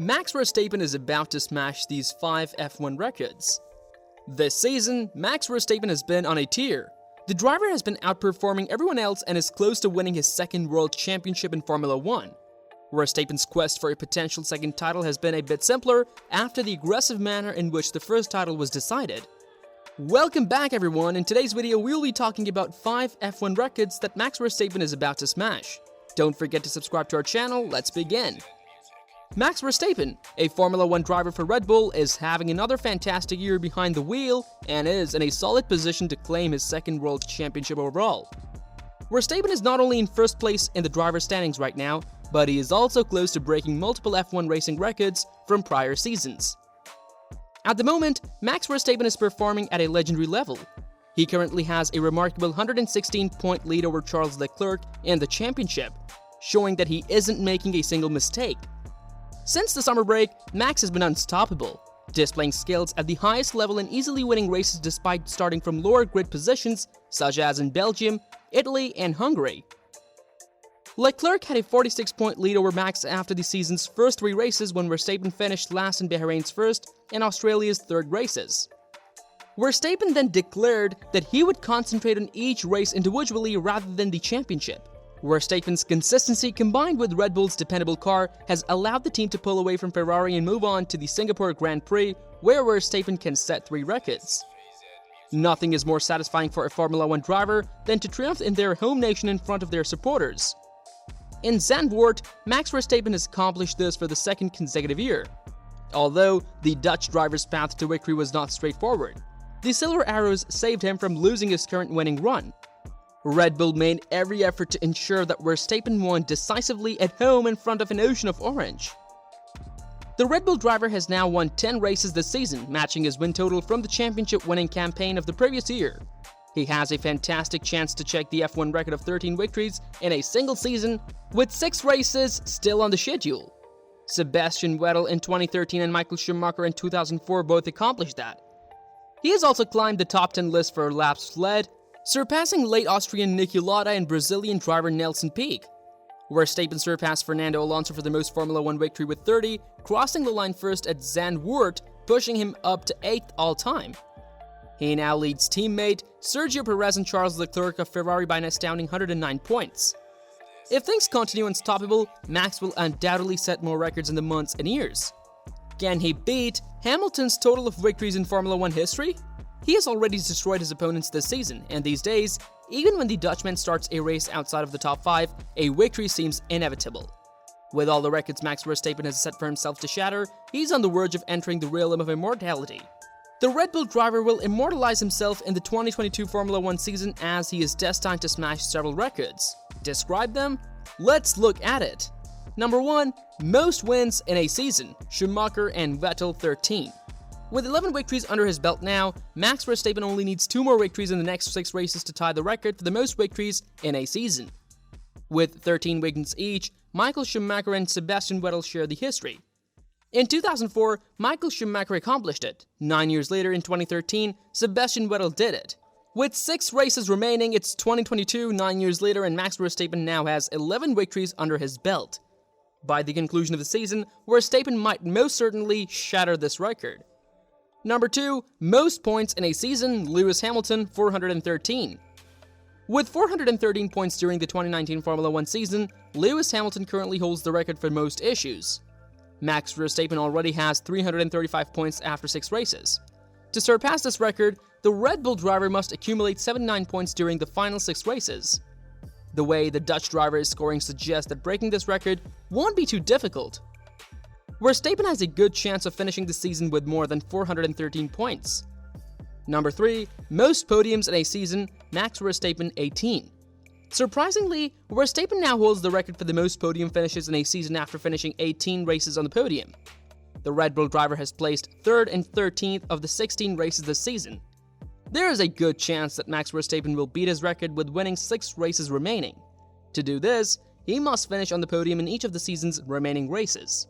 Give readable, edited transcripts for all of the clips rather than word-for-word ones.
Max Verstappen is about to smash these 5 F1 records. This season, Max Verstappen has been on a tear. The driver has been outperforming everyone else and is close to winning his second world championship in Formula 1. Verstappen's quest for a potential second title has been a bit simpler after the aggressive manner in which the first title was decided. Welcome back everyone. In today's video, we'll be talking about 5 F1 records that Max Verstappen is about to smash. Don't forget to subscribe to our channel. Let's begin. Max Verstappen, a Formula 1 driver for Red Bull, is having another fantastic year behind the wheel and is in a solid position to claim his second world championship overall. Verstappen is not only in first place in the driver standings right now, but he is also close to breaking multiple F1 racing records from prior seasons. At the moment, Max Verstappen is performing at a legendary level. He currently has a remarkable 116-point lead over Charles Leclerc in the championship, showing that he isn't making a single mistake. Since the summer break, Max has been unstoppable, displaying skills at the highest level and easily winning races despite starting from lower grid positions such as in Belgium, Italy, and Hungary. Leclerc had a 46-point lead over Max after the season's first 3 races when Verstappen finished last in Bahrain's first and Australia's third races. Verstappen then declared that he would concentrate on each race individually rather than the championship. Verstappen's consistency combined with Red Bull's dependable car has allowed the team to pull away from Ferrari and move on to the Singapore Grand Prix, where Verstappen can set 3 records. Nothing is more satisfying for a Formula 1 driver than to triumph in their home nation in front of their supporters. In Zandvoort, Max Verstappen has accomplished this for the second consecutive year. Although the Dutch driver's path to victory was not straightforward, the Silver Arrows saved him from losing his current winning run. Red Bull made every effort to ensure that Verstappen won decisively at home in front of an ocean of orange. The Red Bull driver has now won 10 races this season, matching his win total from the championship-winning campaign of the previous year. He has a fantastic chance to check the F1 record of 13 victories in a single season, with 6 races still on the schedule. Sebastian Vettel in 2013 and Michael Schumacher in 2004 both accomplished that. He has also climbed the top 10 list for laps led, surpassing late Austrian Niki Lauda and Brazilian driver Nelson Piquet. Verstappen surpassed Fernando Alonso for the most Formula 1 victory with 30, crossing the line first at Zandvoort, pushing him up to 8th all-time. He now leads teammate Sergio Perez and Charles Leclerc of Ferrari by an astounding 109 points. If things continue unstoppable, Max will undoubtedly set more records in the months and years. Can he beat Hamilton's total of victories in Formula 1 history? He has already destroyed his opponents this season, and these days, even when the Dutchman starts a race outside of the top 5, a victory seems inevitable. With all the records Max Verstappen has set for himself to shatter, he's on the verge of entering the realm of immortality. The Red Bull driver will immortalize himself in the 2022 Formula 1 season as he is destined to smash several records. Describe them? Let's look at it. Number 1. Most wins in a season, Schumacher and Vettel 13. With 11 victories under his belt now, Max Verstappen only needs 2 more victories in the next 6 races to tie the record for the most victories in a season. With 13 wins each, Michael Schumacher and Sebastian Vettel share the history. In 2004, Michael Schumacher accomplished it. 9 years later, in 2013, Sebastian Vettel did it. With 6 races remaining, it's 2022, 9 years later, and Max Verstappen now has 11 victories under his belt. By the conclusion of the season, Verstappen might most certainly shatter this record. Number 2. Most points in a season, Lewis Hamilton, 413. With 413 points during the 2019 Formula 1 season, Lewis Hamilton currently holds the record for most issues. Max Verstappen already has 335 points after 6 races. To surpass this record, the Red Bull driver must accumulate 79 points during the final 6 races. The way the Dutch driver is scoring suggests that breaking this record won't be too difficult. Verstappen has a good chance of finishing the season with more than 413 points. Number 3. Most podiums in a season, Max Verstappen 18. Surprisingly, Verstappen now holds the record for the most podium finishes in a season after finishing 18 races on the podium. The Red Bull driver has placed 3rd and 13th of the 16 races this season. There is a good chance that Max Verstappen will beat his record with winning 6 races remaining. To do this, he must finish on the podium in each of the season's remaining races.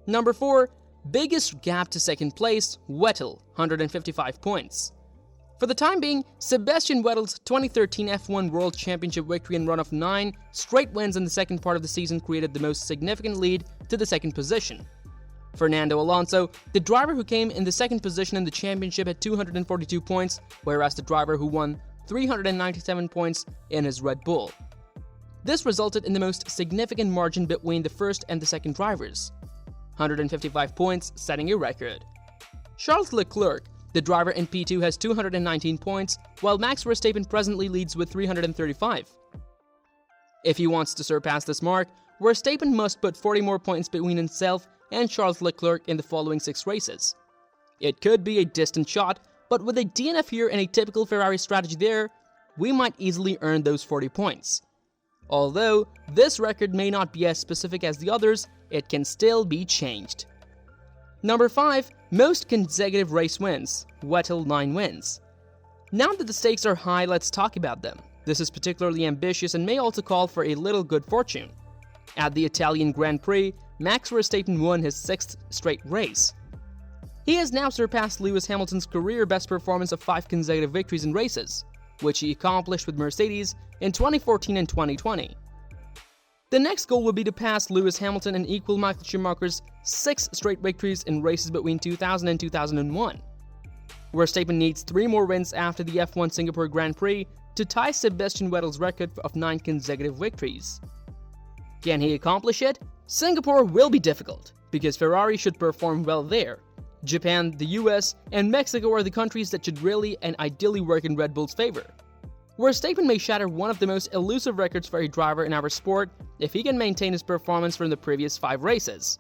Number 4. Biggest gap to second place, Vettel, 155 points. For the time being, Sebastian Vettel's 2013 F1 World Championship victory and run of 9 straight wins in the second part of the season created the most significant lead to the second position. Fernando Alonso, the driver who came in the second position in the championship, had 242 points, whereas the driver who won 397 points in his Red Bull. This resulted in the most significant margin between the first and the second drivers, 155 points, setting a record. Charles Leclerc, the driver in P2, has 219 points, while Max Verstappen presently leads with 335. If he wants to surpass this mark, Verstappen must put 40 more points between himself and Charles Leclerc in the following 6 races. It could be a distant shot, but with a DNF here and a typical Ferrari strategy there, we might easily earn those 40 points. Although this record may not be as specific as the others, it can still be changed. Number 5. Most consecutive race wins. Vettel 9 wins. Now that the stakes are high, let's talk about them. This is particularly ambitious and may also call for a little good fortune. At the Italian Grand Prix, Max Verstappen won his 6th straight race. He has now surpassed Lewis Hamilton's career best performance of 5 consecutive victories in races, which he accomplished with Mercedes in 2014 and 2020. The next goal would be to pass Lewis Hamilton and equal Michael Schumacher's 6 straight victories in races between 2000 and 2001. Verstappen needs 3 more wins after the F1 Singapore Grand Prix to tie Sebastian Vettel's record of 9 consecutive victories. Can he accomplish it? Singapore will be difficult, because Ferrari should perform well there. Japan, the US, and Mexico are the countries that should really and ideally work in Red Bull's favor. Verstappen may shatter one of the most elusive records for a driver in our sport if he can maintain his performance from the previous 5 races.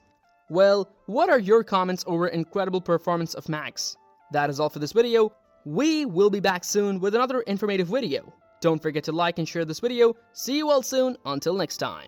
Well, what are your comments over incredible performance of Max? That is all for this video. We will be back soon with another informative video. Don't forget to like and share this video. See you all soon. Until next time.